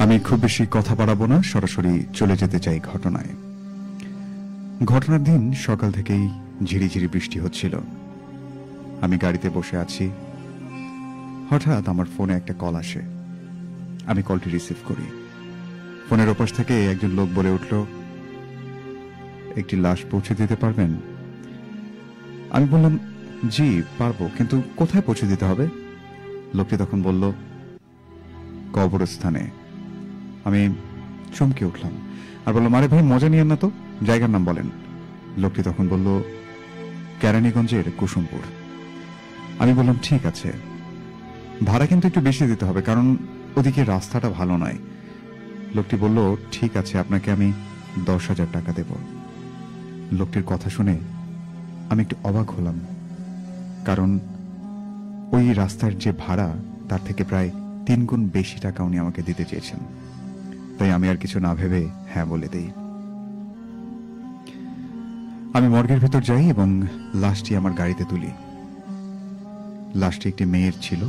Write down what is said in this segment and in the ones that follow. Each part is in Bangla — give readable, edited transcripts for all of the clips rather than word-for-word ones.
আমি খুব বেশি কথা বাড়াবো না, সরাসরি চলে যেতে চাই ঘটনায়। ঘটনার দিন সকাল থেকেই ঝিরিঝিরি বৃষ্টি হচ্ছিল। আমি গাড়িতে বসে আছি, হঠাৎ আমার ফোনে একটা কল আসে। আমি কলটি রিসিভ করি। ফোনের ওপাশ থেকে একজন লোক বলে উঠল, একটি লাশ পৌঁছে দিতে পারবেন? আমি বললাম, জি পারবো, কিন্তু কোথায় পৌঁছে দিতে হবে? লোকটি তখন বলল, কবরস্থানে। আমি চমকে উঠলাম আর বললাম, আরে ভাই মজা নিয়েন না তো, জায়গার নাম বলেন। লোকটি তখন বলল, কেরানীগঞ্জের কুসুমপুর। আমি বললাম, ঠিক আছে, ভাড়া কিন্তু একটু বেশি দিতে হবে, কারণ ওদিকে রাস্তাটা ভালো নয়। লোকটি বলল, ঠিক আছে, আপনাকে আমি 10,000 টাকা দেব। লোকটির কথা শুনে আমি একটু অবাক হলাম, কারণ ওই রাস্তার যে ভাড়া তার থেকে প্রায় 3 গুণ বেশি টাকা উনি আমাকে দিতে চেয়েছেন। তাই আমি আর কিছু না ভেবে হ্যাঁ বলে দেই। আমি মর্গের ভেতর যাই এবং লাশটি আমার গাড়িতে তুলি। লাশটি একটি মেয়ের ছিল।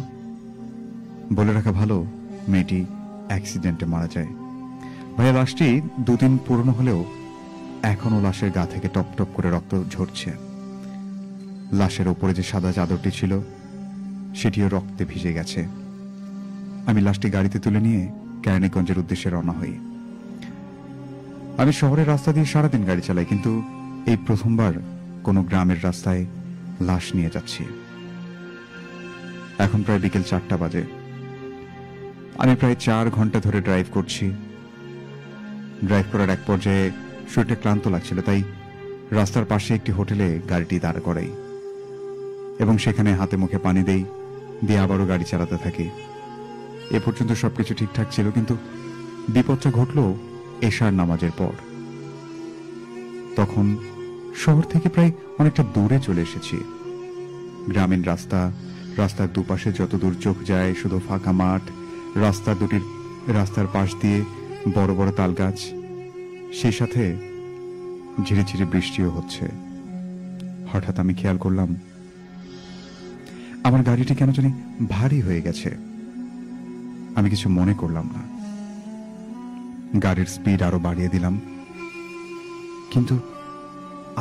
বলে রাখা ভালো, মেয়েটি অ্যাক্সিডেন্টে মারা যায়। ভাইয়া, লাশটি 2 দিন পুরনো হলেও এখনো লাশের গা থেকে টপ টপ করে রক্ত ঝরছে। লাশের ওপরে যে সাদা চাদরটি ছিল সেটিও রক্তে ভিজে গেছে। আমি লাশটি গাড়িতে তুলে নিয়ে কেরানীগঞ্জের উদ্দেশ্যে রওনা হই। আমি শহরের রাস্তা দিয়ে সারাদিন গাড়ি চালাই, কিন্তু এই প্রথমবার কোনো গ্রামের রাস্তায় লাশ নিয়ে যাচ্ছি। এখন প্রায় বিকেল 4টা বাজে। আমি প্রায় 4 ঘন্টা ধরে ড্রাইভ করছি। ড্রাইভ করার এক পর্যায়ে শরীরটা ক্লান্ত লাগছিল, তাই রাস্তার পাশে একটি হোটেলে গাড়িটি দাঁড় করাই এবং সেখানে হাতে মুখে পানি দেই, দিয়ে আবারও গাড়ি চালাতে থাকি। এ পর্যন্ত সবকিছু ঠিকঠাক ছিল, কিন্তু বিপদটা ঘটল এশার নামাজের পর। তখন শহর থেকে প্রায় অনেকটা দূরে চলে এসেছি। গ্রামীণ রাস্তা, রাস্তার দুপাশে যত দূর চোখ যায় শুধু ফাঁকা মাঠ, রাস্তার পাশ দিয়ে বড় বড় তাল গাছ, সেই সাথে ঝিরিঝিরি বৃষ্টিও হচ্ছে। হঠাৎ আমি খেয়াল করলাম আমার গাড়িটি কেন জানি ভারী হয়ে গেছে। আমি কিছু মনে করলাম না, গাড়ির স্পিড আরো বাড়িয়ে দিলাম। কিন্তু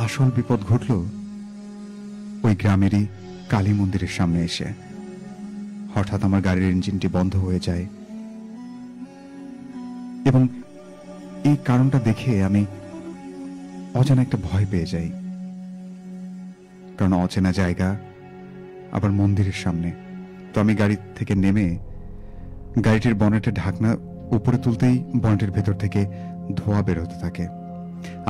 আসল বিপদ ঘটল ওই গ্রামেরই কালী মন্দিরের সামনে এসে। হঠাৎ আমার গাড়ির ইঞ্জিনটি বন্ধ হয়ে যায় এবং এই কারণটা দেখে আমি অজানা একটা ভয় পেয়ে যাই, কারণ অচেনা জায়গা, আবার মন্দিরের সামনে। তো আমি গাড়ি থেকে নেমে গাড়িটির বনেটের ঢাকনা উপরে তুলতেই বনেটের ভেতর থেকে ধোঁয়া বের হতে থাকে।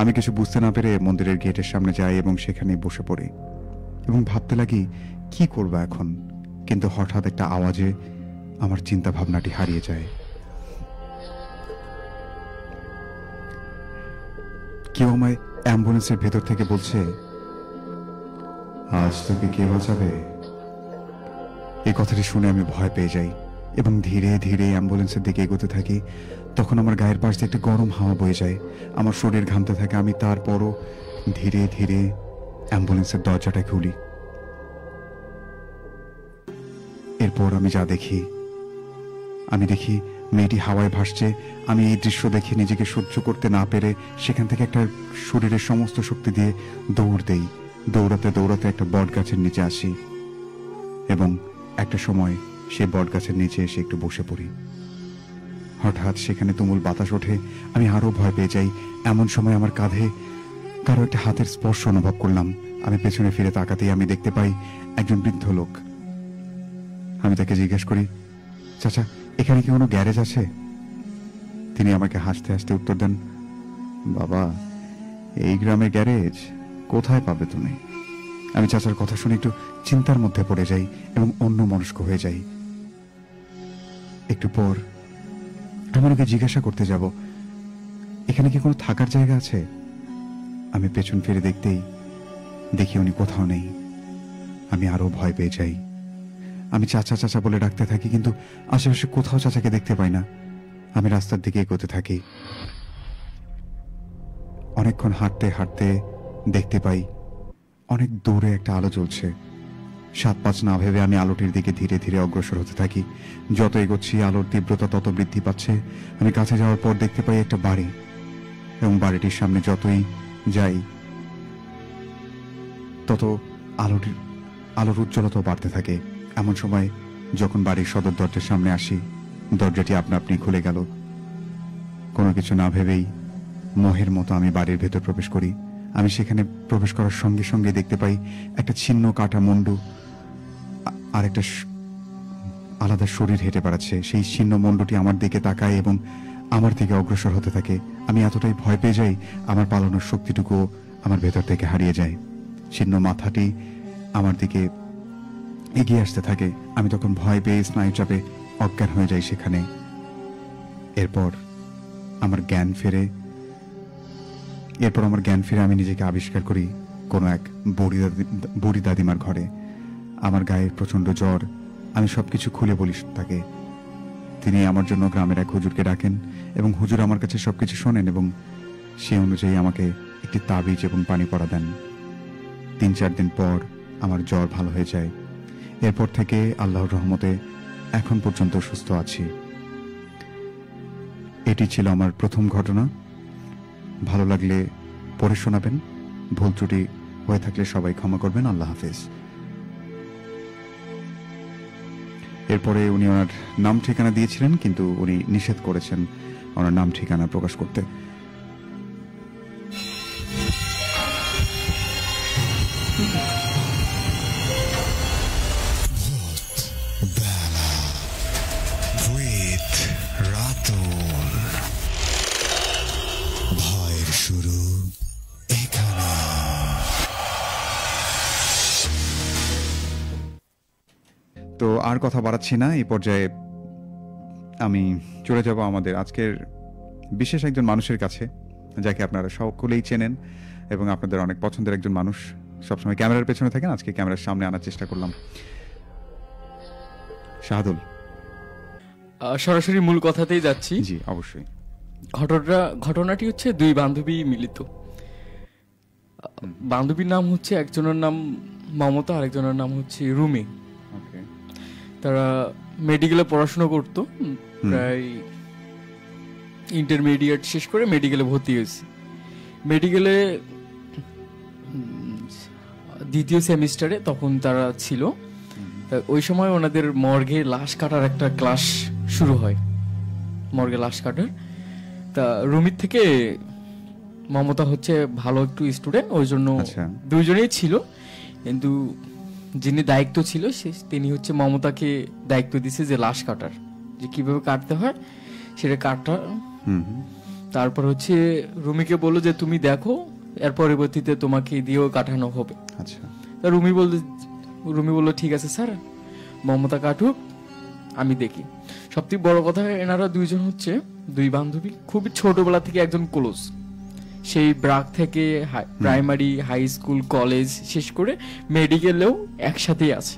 আমি কিছু বুঝতে না পেরে মন্দিরের গেটের সামনে যাই এবং সেখানে বসে পড়ি এবং ভাবতে লাগি কি করব এখন। কিন্তু হঠাৎ একটা আওয়াজে আমার চিন্তা ভাবনাটি হারিয়ে যায়। কেউ আমায় অ্যাম্বুলেন্সের ভেতর থেকে বলছে, আজ তোকে কে বাঁচাবে? এই কথাটি শুনে আমি ভয় পেয়ে যাই এবং ধীরে ধীরে অ্যাম্বুলেন্সের দিকে এগোতে থাকি। তখন আমার গায়ের পাশ দিয়ে একটা গরম হাওয়া বয়ে যায়, আমার শরীর ঘামতে থাকে। আমি তারপরও ধীরে ধীরে অ্যাম্বুলেন্সের দরজাটা খুলি। এরপর আমি যা দেখি, আমি দেখি মেয়েটি হাওয়ায় ভাসছে। আমি এই দৃশ্য দেখে নিজেকে সহ্য করতে না পেরে সেখান থেকে একটা শরীরের সমস্ত শক্তি দিয়ে দৌড় দেই। দৌড়াতে দৌড়াতে একটা বট গাছের নিচে আসি এবং একটা সময় সেই বট গাছের নিচে এসে একটু বসে পড়ি। হঠাৎ সেখানে তুমুল বাতাস ওঠে। আমি আরো ভয় পেয়ে যাই। এমন সময় আমার কাঁধে কারো একটা হাতের স্পর্শ অনুভব করলাম। আমি পেছনে ফিরে তাকাতেই আমি দেখতে পাই একজন বৃদ্ধ লোক। আমি তাকে জিজ্ঞেস করি, চাচা, এখানে কি কোনো গ্যারেজ আছে? তিনি আমাকে হাসতে হাসতে উত্তর দেন, বাবা, এই গ্রামে গ্যারেজ কোথায় পাবে তুমি? আমি চাচার কথা শুনে একটু চিন্তার মধ্যে পড়ে যাই এবং অন্যমনস্ক হয়ে যাই। একটু পর আমি ওকে জিজ্ঞাসা করতে যাব, এখানে কি কোনো থাকার জায়গা আছে? আমি পেছন ফিরে দেখতেই দেখি উনি কোথাও নেই। আমি আরো ভয় পেয়ে যাই। আমি চাচা চাচা বলে ডাকতে থাকি, কিন্তু আশেপাশে কোথাও চাচাকে দেখতে পাই না। আমি রাস্তার দিকে এগোতে থাকি। অনেকক্ষণ হাঁটতে হাঁটতে দেখতে পাই অনেক দূরে একটা আলো জ্বলছে। সাত-পাঁচ না ভেবে আমি আলোটির দিকে ধীরে ধীরে অগ্রসর হতে থাকি। যত এগোচ্ছি আলোর তীব্রতা তত বৃদ্ধি পাচ্ছে। আমি কাছে যাওয়ার পর দেখতে পাই একটা বাড়ি, এবং বাড়িটির সামনে যতই যাই তত আলোর উজ্জ্বলতাও বাড়তে থাকে। এমন সময় যখন বাড়ির সদর দরজার সামনে আসি, দরজাটি আপনা আপনি খুলে গেল। কোনো কিছু না ভেবেই মোহের মতো আমি বাড়ির ভেতর প্রবেশ করি। আমি সেখানে প্রবেশ করার সঙ্গে সঙ্গে দেখতে পাই একটা ছিন্ন কাটা মুন্ডু আর একটা আলাদা শরীর হেঁটে বেড়াচ্ছে। সেই ছিন্ন মুন্ডুটি আমার দিকে তাকায় এবং আমার দিকে অগ্রসর হতে থাকে। আমি এতটাই ভয় পেয়ে যাই, আমার পালানোর শক্তিটুকু আমার ভেতর থেকে হারিয়ে যায়। ছিন্ন মাথাটি আমার দিকে এগিয়ে আসতে থাকে। আমি তখন ভয় পেয়ে স্নায়ু চাপে অজ্ঞান হয়ে যাই সেখানে। এরপর আমার জ্ঞান ফিরে আমি নিজেকে আবিষ্কার করি কোনো এক বুড়ি দাদিমার ঘরে। আমার গায়ে প্রচন্ড জ্বর। আমি সবকিছু খুলে বলি তাকে। তিনি আমার জন্য গ্রামের এক হুজুরকে ডাকেন এবং হুজুর আমার কাছে সবকিছু শোনেন এবং সে অনুযায়ী আমাকে একটি তাবিজ এবং পানি পড়া দেন। 3-4 দিন পর আমার জ্বর ভালো হয়ে যায়। এরপর থেকে আল্লাহর রহমতে এখন পর্যন্ত সুস্থ আছি। এটি ছিল আমার প্রথম ঘটনা। ভালো লাগলে পড়ে শোনাবেন, ভুল ত্রুটি হয়ে থাকলে সবাই ক্ষমা করবেন। আল্লাহ হাফেজ। এরপরে উনি ওনার নাম ঠিকানা দিয়েছিলেন, কিন্তু উনি নিষেধ করেছেন ওনার নাম ঠিকানা প্রকাশ করতে। তো আর কথা বাড়াচ্ছি না, এই পর্যায়ে আমি চলে যাব আমাদের আজকের বিশেষ একজন মানুষের কাছে, যাকে আপনারা সকলেই চেনেন এবং আপনাদের অনেক পছন্দের একজন মানুষ। সবসময় ক্যামেরার পেছনে থাকেন, আজকে ক্যামেরার সামনে আনার চেষ্টা করলাম। শাহাদুল, সরাসরি মূল কথাতেই যাচ্ছি। জি অবশ্যই। ঘটনাটি হচ্ছে দুই বান্ধবী মিলিত। বান্ধবীর নাম হচ্ছে, একজনের নাম মমতা, আরেকজনের নাম হচ্ছে রুমি। তারা মেডিকেলে পড়াশোনা করতো, প্রায় ইন্টারমিডিয়েট শেষ করে মেডিকেলে ভর্তি হয়েছে। মেডিকেলে দ্বিতীয় সেমিস্টারে তখন তারা ছিল। ওই সময় ওনাদের মর্গে লাশ কাটার একটা ক্লাস শুরু হয়, মর্গে লাশ কাটার। তা রুমির থেকে মমতা হচ্ছে ভালো একটু স্টুডেন্ট, ওই জন্য দুইজনেই ছিল। কিন্তু যিনি দায়িত্ব ছিল তিনি হচ্ছে মমতাকে দায়িত্ব দিছে যে লাশ কাটার, যে কিভাবে কাটতে হয় সেটা কাটা। তারপর হচ্ছে রুমিকে বললো যে তুমি দেখো, এর পরবর্তীতে তোমাকে দিয়েও কাটানো হবে। আচ্ছা। তা রুমি বললো ঠিক আছে স্যার, মমতা কাটুক, আমি দেখি। সবথেকে বড় কথা, এনারা দুইজন হচ্ছে দুই বান্ধবী, খুবই ছোটবেলা থেকে একজন ক্লোজ। সেই ব্রাক থেকে প্রাইমারি, হাই স্কুল, কলেজ শেষ করে মেডিকেলেও একসাথেই আছে।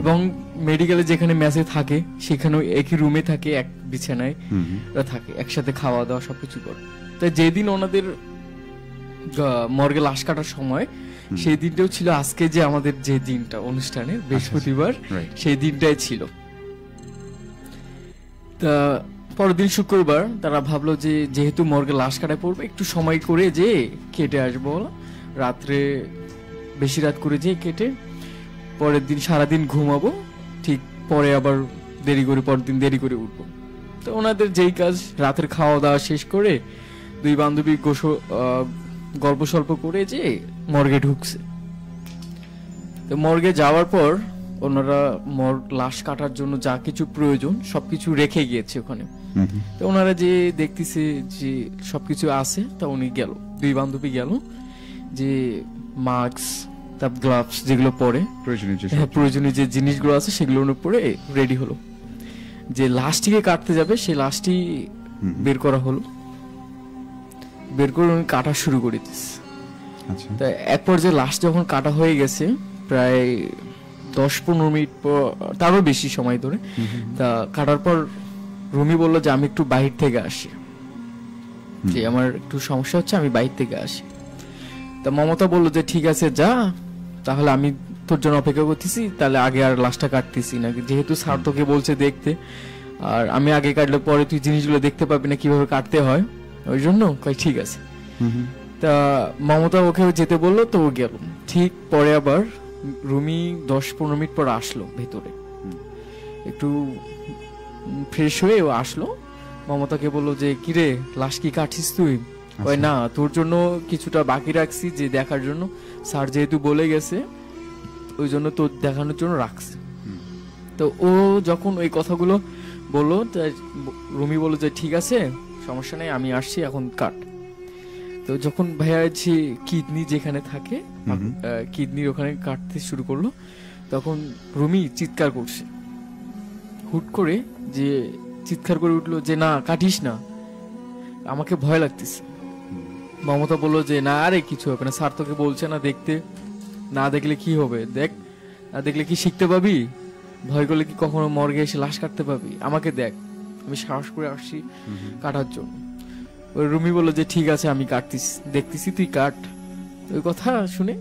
এবং মেডিকেলে যেখানে মেসে থাকে সেখানেও একই রুমে থাকে, এক বিছানায় থাকে, একসাথে খাওয়া দাওয়া সবকিছু করে। তাই যেদিন ওনাদের মর্গে লাশ কাটার সময়, সেই দিনটাও ছিল আজকে যে আমাদের যে দিনটা অনুষ্ঠানে, বৃহস্পতিবার, সেই দিনটাই ছিল। তা পরের দিন শুক্রবার তারা ভাবলো যে যেহেতু মর্গে লাশ কাটায় পড়বে, একটু সময় করে যে কেটে আসবো, রাত্রে বেশি রাত করে যে কেটে পরের দিন সারাদিন ঘুমাবো, ঠিক পরে আবার পরের দিন দেরি করে উঠবো। তো ওনাদের যেই কাজ, রাতের খাওয়া দাওয়া শেষ করে দুই বান্ধবী গল্প স্বল্প করে যে মর্গে ঢুকছে। তো মর্গে যাওয়ার পর ওনারা লাশ কাটার জন্য যা কিছু প্রয়োজন সবকিছু রেখে গিয়েছে ওখানে। তো ওনারা যে দেখতেছে যে সবকিছু আছে, তা উনি গেল, দুই বান্ধবী গেল, যে মাস্ক, তারপর গ্লাভস যেগুলো পরে প্রয়োজনীয় যে জিনিসগুলো আছে সেগুলো পরে রেডি হলো। যে লাশটিকে কাটতে যাবে সেই লাশটি বের করা হলো, বের করে উনি কাটা শুরু করে দিচ্ছে। তা এক পর্যায়ে লাশ যখন কাটা হয়ে গেছে, প্রায় 10-15 মিনিট পর, তারও বেশি সময় ধরে, তা কাটার পর রুমি বললো যে আমি একটু বাহির থেকে আসি, যে আমার একটু সমস্যা হচ্ছে, আমি বাহির থেকে আসি। তা মমতা বললো যে ঠিক আছে যা, তাহলে আমি তোর জন্য অপেক্ষা করতেছি, তাহলে আগে আর লাশটা কাটতেছি না, যেহেতু স্যার তোকে বলছে দেখতে, আর আমি আগে কাটলে পরে তুই জিনিসগুলো দেখতে পাবি না কিভাবে কাটতে হয়, ওই জন্য কই ঠিক আছে। তা মমতা ওকে যেতে বললো, তো ও গেল। ঠিক পরে আবার রুমি 10-15 মিনিট পর আসলো ভেতরে, একটু ফ্রেশ হয়ে ও আসলো। মমতাকে বললো যে কিরে লাশ কি কাটছিস তুই? কয় না, তোর জন্য কিছুটা বাকি রাখছি, যে দেখার জন্য স্যার যেহেতু বলে গেছে ওই জন্য তোর দেখানোর জন্য রাখছি। তো ও যখন ওই কথাগুলো বললো, রুমি বললো যে ঠিক আছে সমস্যা নেই, আমি আসছি, এখন কাট। তো যখন ভাইয়া যে কিডনি যেখানে থাকে, কিডনির ওখানে কাটতে শুরু করলো, তখন রুমি চিৎকার করছে হুট করে, যে চিৎকার করে উঠলো যে না কাটিস না, আমাকে ভয় লাগতেছে। মমতা বললো যে না আরে কিছু হবে না, স্যার তোকে বলছে না দেখতে, না দেখলে কি হবে, দেখ, না দেখলে কি শিখতে পাবি, ভয় করলে কি কখনো মর্গে এসে লাশ কাটতে পাবি, আমাকে দেখ, আমি সাহস করে আসছি কাটার জন্য। ওই রুমি বললো যে ঠিক আছে আমি কাটতেছি, দেখতেছি তুই কাট। ওই কথা শুনে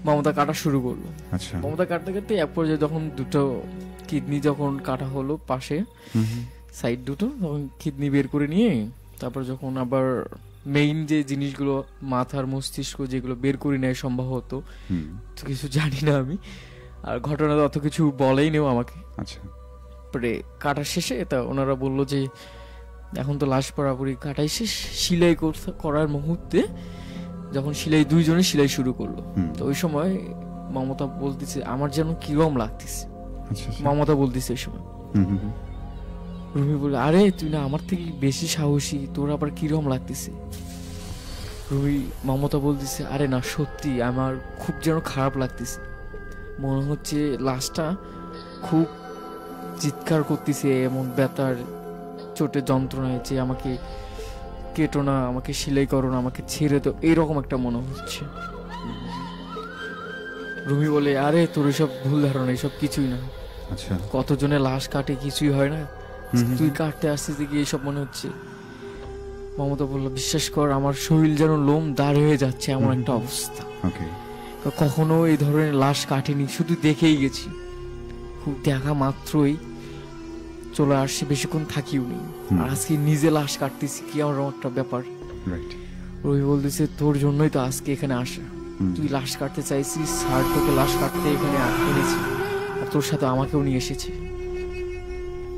মমতা কাটা শুরু করলো। মমতা কাটতে কাটতে এক পর্যায়ে যখন দুটো কিডনি যখন কাটা হলো পাশে সাইড দুটো, তখন কিডনি বের করে নিয়ে তারপর যখন আবার মেইন যে জিনিসগুলো মাথার মস্তিষ্ক যেগুলো বের করে নেয় সম্ভবত, তো কিছু জানি না আমি, আর ঘটনা অত কিছু বলেই নেও আমাকে। পরে কাটার শেষে তা ওনারা বললো যে এখন তো লাশ পুরোপুরি কাটাই শেষ, সিলাই করার মুহূর্তে যখন সিলাই দুইজনে সিলাই শুরু করলো, তো ওই সময় মমতা বলতেছে আমার যেন কিরম লাগতেছে, মমতা বলতেছে ওই সময়। রুমি বলে আরে তুই না আমার থেকে বেশি সাহসী, তোর আবার কিরম লাগতেছে? রুমি মমতা বলতেছে আরে না সত্যি আমার খুব যেন খারাপ লাগতেছে, মনে হচ্ছে লাশটা খুব চিৎকার করতেছে এমন ব্যথার চোটে যন্ত্রণায়, যে আমাকে কেটো না, আমাকে সেলাই করো না, আমাকে ছেড়ে তো, এইরকম একটা মনে হচ্ছে। রুমি বলে আরে তোর এসব ভুল ধারণা, এসব কিছুই না, কতজনে লাশ কাটে কিছুই হয় না, তুই কাটতে আসছিস দেখি এইসব মনে হচ্ছে। মমতা বললো বিশ্বাস কর আমার শরীর যেন লোম দাঁড় হয়ে যাচ্ছে এমন একটা অবস্থা, কখনো এই ধরনের লাশ কাটেনি, শুধু দেখেই গেছি, খুব দেখা মাত্রই চলে আসছি, বেশিক্ষণ থাকিও নি, আর আজকে নিজে লাশ কাটতেছি, কি আমার একটা ব্যাপার। রবি বলতেছে তোর জন্যই তো আজকে এখানে আসা, তুই লাশ কাটতে চাইছিস, স্যার তোকে লাশ কাটতে এখানে এনেছি, আর তোর সাথে আমাকেও নিয়ে এসেছে,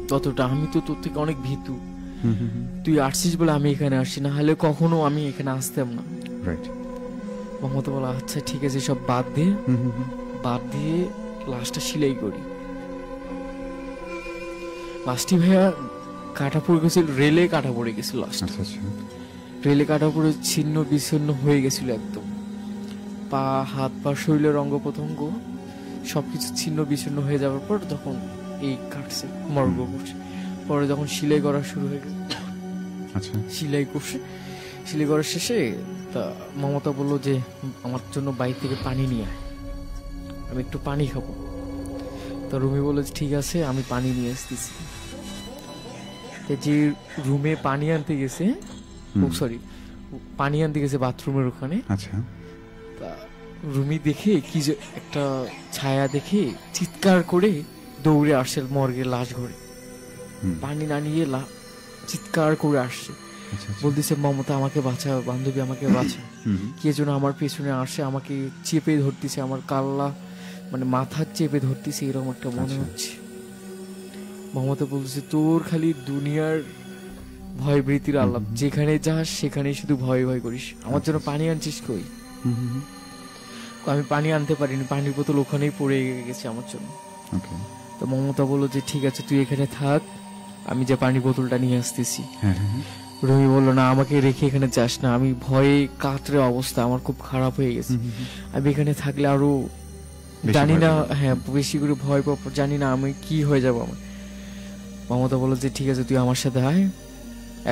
ততটা আমি তো তোর থেকে অনেক ভীতু, তুই আসছিস বলে আমি এখানে আসছি, না হলে কখনো আমি এখানে আসতাম না। মমতা বলা আচ্ছা ঠিক আছে সব বাদ দিয়ে লাশটা সিলাই করি। লাশটি ভাইয়া কাটা পড়ে গেছিল, রেলে কাটা পড়ে গেছিল, রেলে কাটা পড়ে ছিন্ন বিচ্ছিন্ন হয়ে গেছিল একদম, পা হাত পা শরীরের অঙ্গ প্রত্যঙ্গ সবকিছু ছিন্ন বিচ্ছিন্ন হয়ে যাওয়ার পর তখন এই কাটছে মর্গ করছে। পরে যখন সিলাই করা শুরু হয়ে গেছে, সিলাই করছে, সিলাই করার শেষে তা মমতা বললো যে আমার জন্য বাইরে থেকে পানি নিয়ে আয়, আমি একটু পানি খাবো। তো রুমি বললো ঠিক আছে আমি পানি নিয়ে আসতেছি। যে রুমে পানি আনতে গেছে, পানি আনতে গেছে বাথরুমের ওখানে, তা রুমি দেখে কি যে একটা ছায়া দেখে চিৎকার করে দৌড়ে আসছে মর্গের লাশ ঘরে, পানি না নিয়ে চিৎকার করে আসছে, বলতেছে মমতা আমাকে বাঁচা, বান্ধবী আমাকে বাঁচা, কে যেন আমার পেছনে আসে, আমাকে চেপে ধরতেছে, আমার কাল্লা মানে মাথা চেপে ধরতেছে, এরকম একটা মনে হচ্ছে। মমতা বলতেছে তোর খালি দুনিয়ার ভয় ভীতির আলাপ, যেখানে যাস সেখানে শুধু ভয় ভয় করিস, আমার জন্য পানি আনছিস কই? আমি পানি আনতে পারিনি, পানির বোতল ওখানেই পড়ে গেছে আমার জন্য। তো মমতা বললো যে ঠিক আছে তুই এখানে থাক, আমি যে পানির বোতলটা নিয়ে আসতেছি। রবি বললো না আমাকে রেখে এখানে যাস না, আমি ভয়ে কাতরে অবস্থা, আমার খুব খারাপ হয়ে গেছে, আমি এখানে থাকলে আরো জানি না, হ্যাঁ বেশি করে ভয় পাবো, জানি না আমি কি হয়ে যাবো আমার। মমতা বললো যে ঠিক আছে তুই আমার সাথে আয়,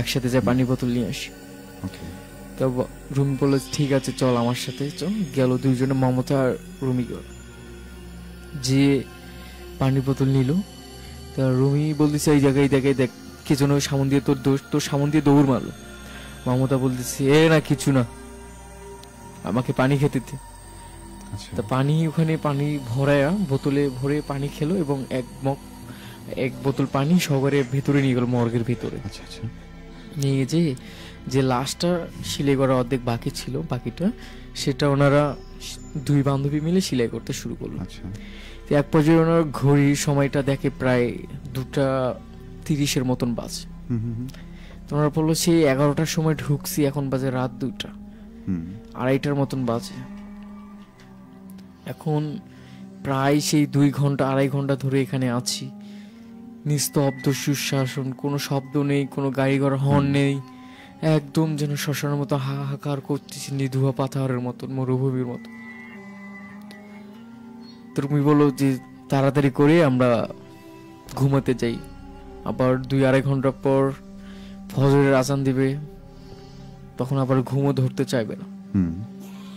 একসাথে যা পানির বোতল নিয়ে আসি। তো রুমি বললো ঠিক আছে চল আমার সাথে চল, গেল দুইজনে, মমতা আর রুমি গেল, যে পানির বোতল নিল। তা রুমি বলতেছে এই জায়গায় দেখাই দেখ কে যেন সামন দিয়ে তোর সামন দিয়ে দৌড় মারলো। মমতা বলতেছে এ না কিছু না, আমাকে পানি খেতে দে। আচ্ছা তা পানি ওখানে পানি ভরায়া বোতলে ভরে পানি খেলো এবং এক বোতল পানি সহকারে ভেতরে নিয়ে গেল মর্গের ভিতরে। আচ্ছা আচ্ছা নিয়ে যে লাশটা সিলাই করা অর্ধেক বাকি ছিল, বাকিটা সেটা ওনারা দুই বান্ধবী মিলে সেলাই করতে শুরু করলো। আচ্ছা তো এক পর্যায়ে ওনার ঘড়ির সময়টা দেখে প্রায় 2:30 মতন বাজে। হুম হুম হুম, তো ওনারা বললো সেই 11টার সময় ঢুকছি, এখন বাজে রাত 2টা, হুম, 2:30টার মতন বাজে। এখন প্রায় সেই 2 ঘন্টা 2.5 ঘন্টা ধরে এখানে আছি, নিস্তব্ধ সুশাসন, কোনো শব্দ নেই, কোনো গাড়ি ঘোড়া হর্ন নেই, একদম যেন শ্মশানের মতো হাহাকার করতেছি, নিধুয়া পাথরের মতন, মরুভূমির মতো। তুমি বলো যে তাড়াতাড়ি করে আমরা ঘুমাতে যাই, আবার 2-2.5 ঘন্টা পর ফজরের আজান দিবে, তখন আবার ঘুমও ধরতে চাইবে না। হুম,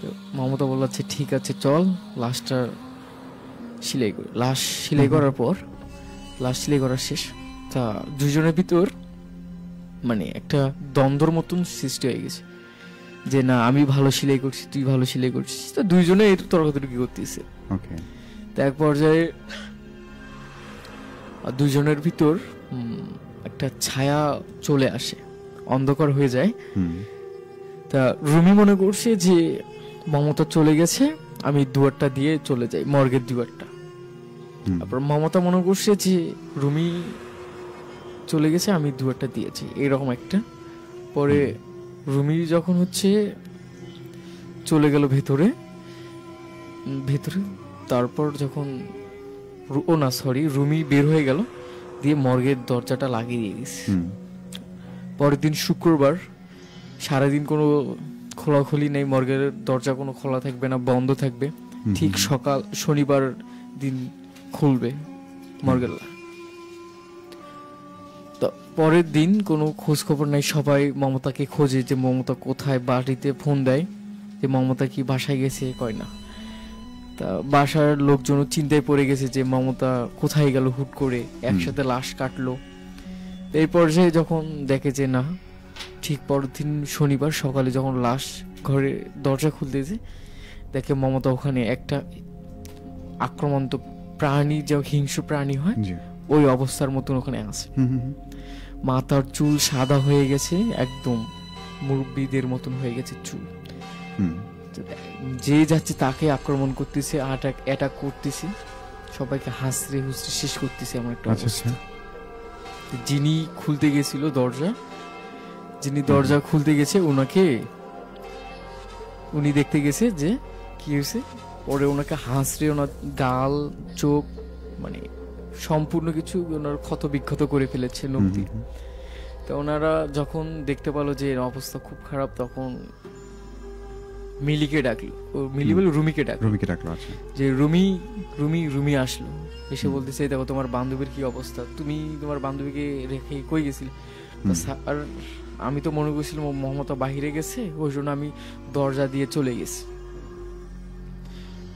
তো মমতা বলছে ঠিক আছে চল লাশটা সেলাই করি। লাশ সেলাই করার পর, লাশ সেলাই করা শেষ, তা দুজনের ভিতর মানে একটা দ্বন্দ্বর মতন সৃষ্টি হয়ে গেছে যে না আমি ভালো সেলাই করছি, তুই ভালো সেলাই করছিস, তো দুইজনে এর তর্কাতর্কি করতেছে। ওকে, তো এক পর্যায়ে দুইজনের ভিতর একটা ছায়া চলে আসে, অন্ধকার হয়ে যায়। হুম, তা রুমি মনে করছে যে মমতা চলে গেছে, আমি দুয়ারটা দিয়ে চলে যাই, মর্গের দুয়ারটা। হুম, তারপর মমতা মনে করছে যে রুমি চলে গেছে, আমি দুয়ারটা দিয়েছি, এরকম একটা। পরে রুমি যখন হচ্ছে চলে গেল ভেতরে, তারপর যখন রুমি বের হয়ে গেল, দিয়ে মর্গের দরজাটা লাগিয়ে দিয়ে দিস। হুম, পরের দিন শুক্রবার, সারাদিন কোনো খোলাখুলি নেই, মর্গের দরজা কোনো খোলা থাকবে না, বন্ধ থাকবে। ঠিক সকাল শনিবার দিন খুলবে মর্গের। তো পরের দিন কোনো খোঁজ খবর নাই, সবাই মমতাকে খোঁজে যে মমতা কোথায়, বাড়িতে ফোন দেয় যে মমতা কি বাসায় গেছে, কয় না। তা বাসার লোকজনও চিন্তায় পড়ে গেছে যে মমতা কোথায় গেল হুট করে, একসাথে লাশ কাটলো। এই পর্যায়ে যখন দেখে যে না, ঠিক পরের দিন শনিবার সকালে যখন লাশ ঘরে দরজা খুলতেছে, দেখে মমতা ওখানে একটা আক্রমন্ত প্রাণী, যে হিংস্র প্রাণী হয় জি, ওই অবস্থার মতন ওখানে আছে। হুম, হুম, হুম, মাথার চুল সাদা হয়ে গেছে, একদম মুরব্বীদের মতন হয়ে গেছে চুল। হুম, যে যাচ্ছে তাকে আক্রমণ করতেছে, অ্যাটাক করতেছে, সবাইকে হাসরে হুসরে শেষ করতেছে এমন একটা আচ্ছা আচ্ছা, অবস্থা। যিনি খুলতে গেছিল দরজা, যিনি দরজা খুলতে গেছে উনি দেখতে গেছে যে কি হয়েছে, পরে ওনাকে হাসরে ওনার গাল চোখ মানে সম্পূর্ণ কিছু ওনার ক্ষত বিক্ষত করে ফেলেছে নখ দিয়ে। তো ওনারা যখন দেখতে পেলো যে এর অবস্থা খুব খারাপ, তখন মিলিকে ডাকলো, মিলি বলে রুমিকে ডাকলো, আচ্ছা, যে রুমি আসলো, এসে বলতেছে দেখো তোমার বান্ধবীর কি অবস্থা, তুমি তোমার বান্ধবীকে রেখে কই গেছিলে। আর আমি তো মনে করছিলাম মমতা বাহিরে গেছে, ওই জন্য আমি দরজা দিয়ে চলে গেছি।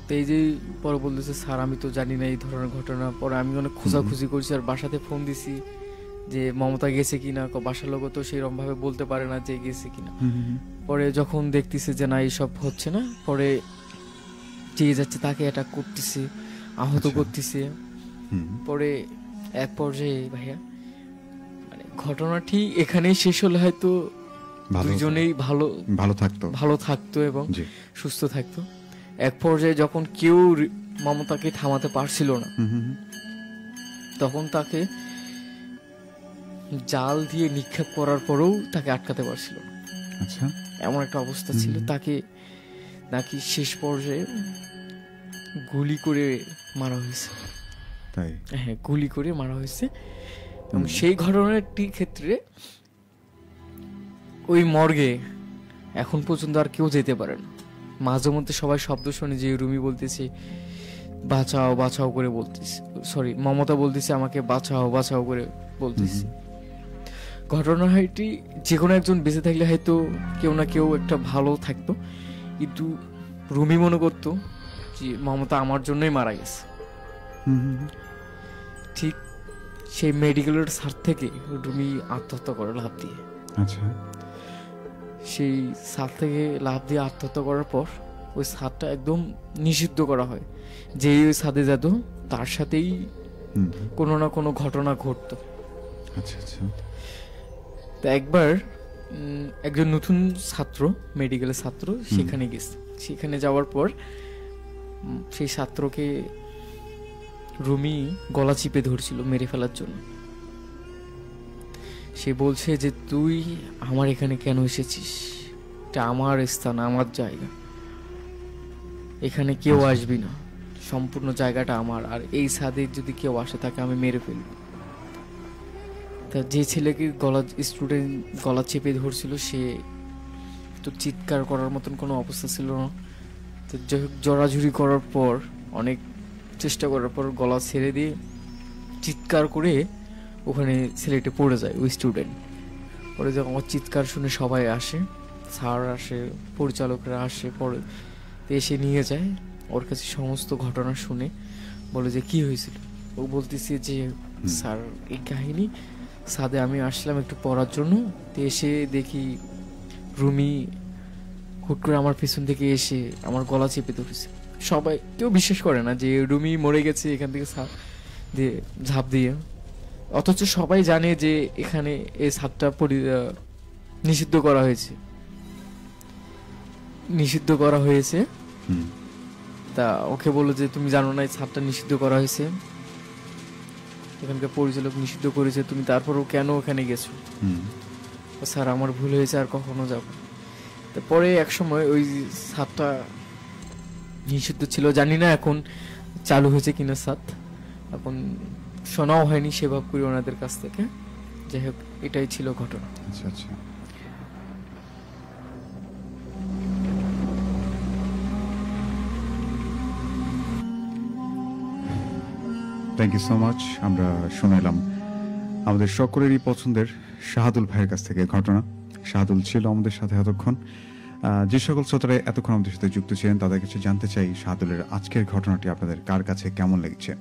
তো এই যে পরে বলতেছে স্যার আমি তো জানি না এই ধরনের ঘটনা। পরে আমি অনেক খোঁজাখুঁজি করছি, আর বাসাতে ফোন দিছি যে মমতা গেছে কিনা, বাসার লোক তো সেরকম ভাবে বলতে পারে না যে গেছে কিনা। পরে যখন দেখতেছে যে না এইসব হচ্ছে না, পরে যে যাচ্ছে তাকে অ্যাটাক করতেছে, আহত করতেছে। পরে এক পর্যায়ে ভাইয়া মানে ঘটনাটি এখানেই শেষ হলে হয়তো দুজনেই ভালো থাকতো এবং সুস্থ থাকতো। এক পর্যায়ে যখন কেউ মমতাকে থামাতে পারছিল না, তখন তাকে জাল দিয়ে নিক্ষেপ করার পরেও তাকে আটকাতে পারছিল না। আচ্ছা, এমন একটা অবস্থা ছিল। তাকে নাকি শেষ পর্যায়ে গুলি করে মারা হয়েছে। তাই? হ্যাঁ, গুলি করে মারা হয়েছে। এবং সেই ঘটনাটির ক্ষেত্রে ওই মর্গে এখন পর্যন্ত আর কেউ যেতে পারে না। মাঝে মধ্যে সবাই শব্দ শুনে যে রুমি বলতেছে বাঁচাও বাঁচাও করে বলতেছে, সরি মমতা বলতেছে আমাকে বাঁচাও বাঁচাও করে বলতেছে। ঘটনাটি যে কোনো একজন বেঁচে থাকলে হয়তো কেউ না কেউ একটা ভালো থাকতো, কিন্তু রুমি মনে করতো যে মমতা আমার জন্যই মারা গেছে। ঠিক সেই মেডিকেলের সার থেকে রুমি আত্মহত্যা করে লাভ দিয়ে। আচ্ছা, সেই সার থেকে লাভ দিয়ে আত্মহত্যা করার পর ওই ছাদটা একদম নিষিদ্ধ করা হয়, যেই ওই ছাদে যেত তার সাথেই হুম। কোনো না কোনো ঘটনা ঘটতো। আচ্ছা আচ্ছা। তো একবার একজন নতুন ছাত্র, মেডিকেলের ছাত্র সেখানে গেছে। সেখানে যাওয়ার পর সেই ছাত্রকে রুমি গলা চিপে ধরছিল মেরে ফেলার জন্য। সে বলছে যে তুই আমার এখানে কেন এসেছিস, এটা আমার স্থান, আমার জায়গা, এখানে কেউ আসবি না, সম্পূর্ণ জায়গাটা আমার, আর এই ছাদে যদি কেউ আসে তাকে আমি মেরে ফেলবো। তা যে ছেলেকে স্টুডেন্ট গলা চেপে ধরছিল সে তো চিৎকার করার মতন কোনো অবস্থা ছিল না। তো যাই হোক, জড়াঝুড়ি করার পর, অনেক চেষ্টা করার পর গলা ছেড়ে দিয়ে চিৎকার করে ওখানে ছেলেটা পড়ে যায়, ওই স্টুডেন্ট পরে যখন আমার চিৎকার শুনে সবাই আসে, স্যার আসে, পরিচালকরা আসে, পরে তো এসে নিয়ে যায়। ওর কাছে সমস্ত ঘটনা শুনে বলে যে কি হয়েছিল। ও বলতেছে যে স্যার এই কাহিনী, ছাদে আমি আসলাম একটু পড়ার জন্য, তো এসে দেখি রুমি হুট করে আমার পেছন থেকে এসে আমার গলা চেপে ধরেছে। সবাই কেউ বিশ্বাস করে না যে রুমি মরে গেছে এখান থেকে দিয়ে ঝাঁপ দিয়ে, অথচ সবাই জানে যে এখানে এই ছাদটা নিষিদ্ধ করা হয়েছে, নিষিদ্ধ করা হয়েছে। হুম। তা ওকে বললো যে তুমি জানো না এই ছাদটা নিষিদ্ধ করা হয়েছে, এখানকার পরিচালক নিষিদ্ধ করেছে, তুমি তারপরও কেন ওখানে গেছো? হুম। স্যার আমার ভুল হয়েছে, আর কখনো যাব। তারপরে এক সময় ওই ছাদটা নিষিদ্ধ ছিল, জানি না এখন চালু হয়েছে কিনা ছাদ, এখন শোনাও হয়নি সেভাবে করি ওনাদের কাছ থেকে। যাই হোক, এটাই ছিল ঘটনা। আচ্ছা আচ্ছা। Thank you so much. আমরা শুনাইলাম আমাদের সকলেরই পছন্দের শাহাদুল ভাইয়ের কাছ থেকে ঘটনা। শাহাদুল ছিল আমাদের সাথে এতক্ষণ। যে সকল শ্রোতারা এতক্ষণ আমাদের সাথে যুক্ত ছিলেন তাদের কাছে জানতে চাই শাহাদুলের আজকের ঘটনাটি আপনাদের কার কাছে কেমন লেগেছে।